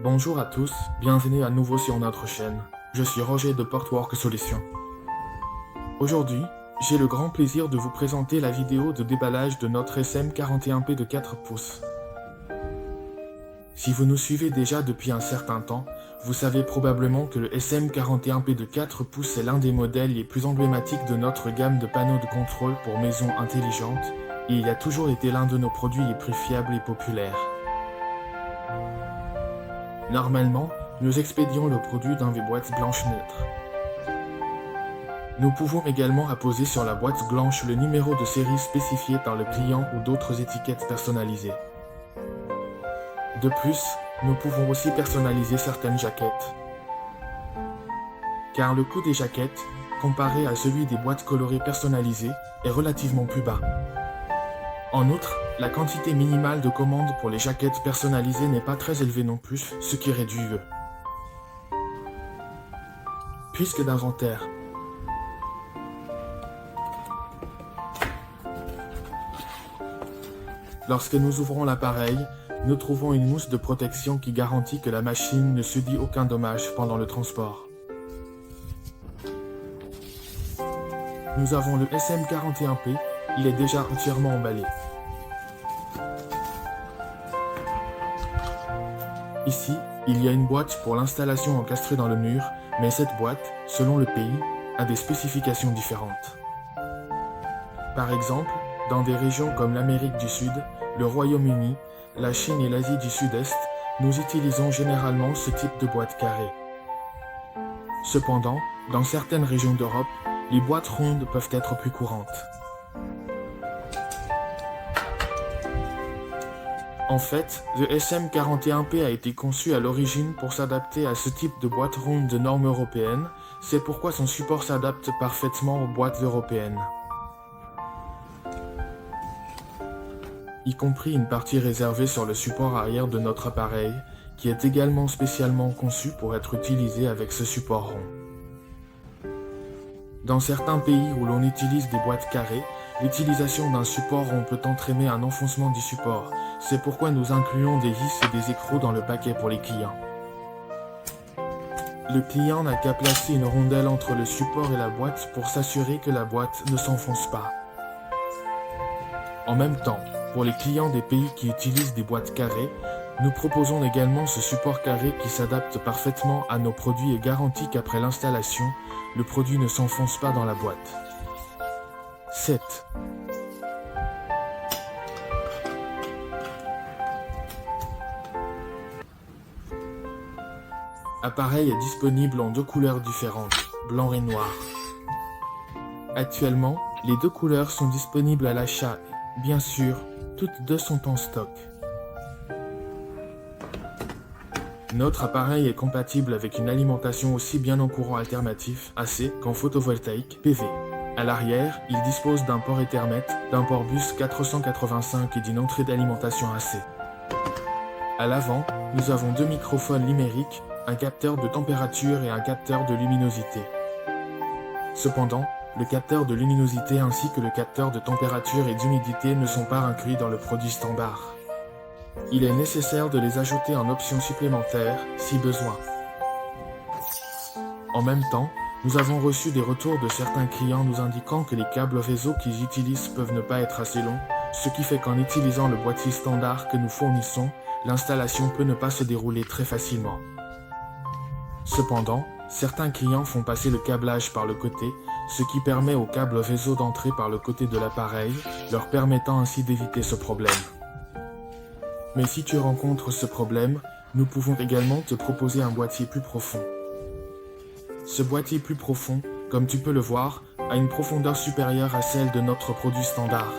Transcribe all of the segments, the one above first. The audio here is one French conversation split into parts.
Bonjour à tous, bienvenue à nouveau sur notre chaîne. Je suis Roger de Portwork Solutions. Aujourd'hui, j'ai le grand plaisir de vous présenter la vidéo de déballage de notre SM41P de 4 pouces. Si vous nous suivez déjà depuis un certain temps, vous savez probablement que le SM41P de 4 pouces est l'un des modèles les plus emblématiques de notre gamme de panneaux de contrôle pour maisons intelligentes, et il a toujours été l'un de nos produits les plus fiables et populaires. Normalement, nous expédions le produit dans des boîtes blanches neutres. Nous pouvons également apposer sur la boîte blanche le numéro de série spécifié par le client ou d'autres étiquettes personnalisées. De plus, nous pouvons aussi personnaliser certaines jaquettes. Car le coût des jaquettes, comparé à celui des boîtes colorées personnalisées, est relativement plus bas. En outre, la quantité minimale de commandes pour les jaquettes personnalisées n'est pas très élevée non plus, ce qui réduit le puisque d'inventaire. Lorsque nous ouvrons l'appareil, nous trouvons une mousse de protection qui garantit que la machine ne subit aucun dommage pendant le transport. Nous avons le SM41P, il est déjà entièrement emballé. Ici, il y a une boîte pour l'installation encastrée dans le mur, mais cette boîte, selon le pays, a des spécifications différentes. Par exemple, dans des régions comme l'Amérique du Sud, le Royaume-Uni, la Chine et l'Asie du Sud-Est, nous utilisons généralement ce type de boîte carrée. Cependant, dans certaines régions d'Europe, les boîtes rondes peuvent être plus courantes. En fait, le SM41P a été conçu à l'origine pour s'adapter à ce type de boîte ronde de normes européennes, c'est pourquoi son support s'adapte parfaitement aux boîtes européennes. Y compris une partie réservée sur le support arrière de notre appareil, qui est également spécialement conçu pour être utilisé avec ce support rond. Dans certains pays où l'on utilise des boîtes carrées, l'utilisation d'un support rond peut entraîner un enfoncement du support, c'est pourquoi nous incluons des vis et des écrous dans le paquet pour les clients. Le client n'a qu'à placer une rondelle entre le support et la boîte pour s'assurer que la boîte ne s'enfonce pas. En même temps, pour les clients des pays qui utilisent des boîtes carrées, nous proposons également ce support carré qui s'adapte parfaitement à nos produits et garantit qu'après l'installation, le produit ne s'enfonce pas dans la boîte. 7. L'appareil est disponible en deux couleurs différentes, blanc et noir. Actuellement, les deux couleurs sont disponibles à l'achat. Bien sûr, toutes deux sont en stock. Notre appareil est compatible avec une alimentation aussi bien en courant alternatif AC qu'en photovoltaïque PV. À l'arrière, il dispose d'un port Ethernet, d'un port bus 485 et d'une entrée d'alimentation AC. À l'avant, nous avons deux microphones numériques, un capteur de température et un capteur de luminosité. Cependant, le capteur de luminosité ainsi que le capteur de température et d'humidité ne sont pas inclus dans le produit standard. Il est nécessaire de les ajouter en option supplémentaire, si besoin. En même temps, nous avons reçu des retours de certains clients nous indiquant que les câbles réseau qu'ils utilisent peuvent ne pas être assez longs, ce qui fait qu'en utilisant le boîtier standard que nous fournissons, l'installation peut ne pas se dérouler très facilement. Cependant, certains clients font passer le câblage par le côté, ce qui permet au câble réseau d'entrer par le côté de l'appareil, leur permettant ainsi d'éviter ce problème. Mais si tu rencontres ce problème, nous pouvons également te proposer un boîtier plus profond. Ce boîtier plus profond, comme tu peux le voir, a une profondeur supérieure à celle de notre produit standard.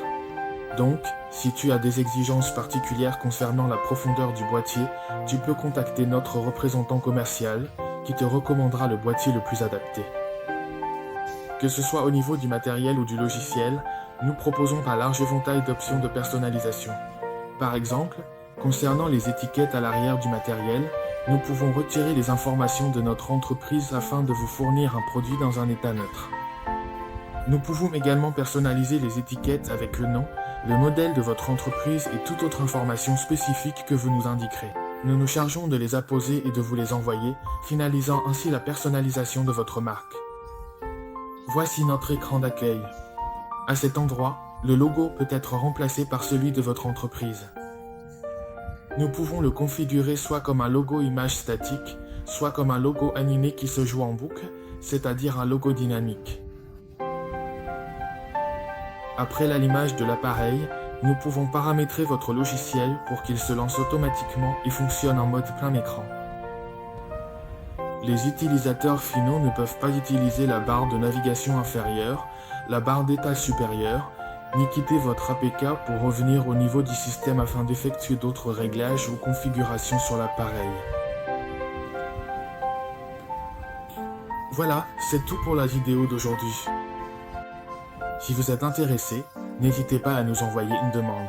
Donc, si tu as des exigences particulières concernant la profondeur du boîtier, tu peux contacter notre représentant commercial, qui te recommandera le boîtier le plus adapté. Que ce soit au niveau du matériel ou du logiciel, nous proposons un large éventail d'options de personnalisation. Par exemple, concernant les étiquettes à l'arrière du matériel, nous pouvons retirer les informations de notre entreprise afin de vous fournir un produit dans un état neutre. Nous pouvons également personnaliser les étiquettes avec le nom, le modèle de votre entreprise et toute autre information spécifique que vous nous indiquerez. Nous nous chargeons de les apposer et de vous les envoyer, finalisant ainsi la personnalisation de votre marque. Voici notre écran d'accueil. À cet endroit, le logo peut être remplacé par celui de votre entreprise. Nous pouvons le configurer soit comme un logo image statique, soit comme un logo animé qui se joue en boucle, c'est-à-dire un logo dynamique. Après l'allumage de l'appareil, nous pouvons paramétrer votre logiciel pour qu'il se lance automatiquement et fonctionne en mode plein écran. Les utilisateurs finaux ne peuvent pas utiliser la barre de navigation inférieure, la barre d'étage supérieure, ni quitter votre APK pour revenir au niveau du système afin d'effectuer d'autres réglages ou configurations sur l'appareil. Voilà, c'est tout pour la vidéo d'aujourd'hui. Si vous êtes intéressé, n'hésitez pas à nous envoyer une demande.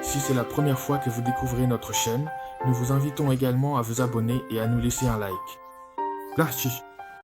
Si c'est la première fois que vous découvrez notre chaîne, nous vous invitons également à vous abonner et à nous laisser un like. Merci.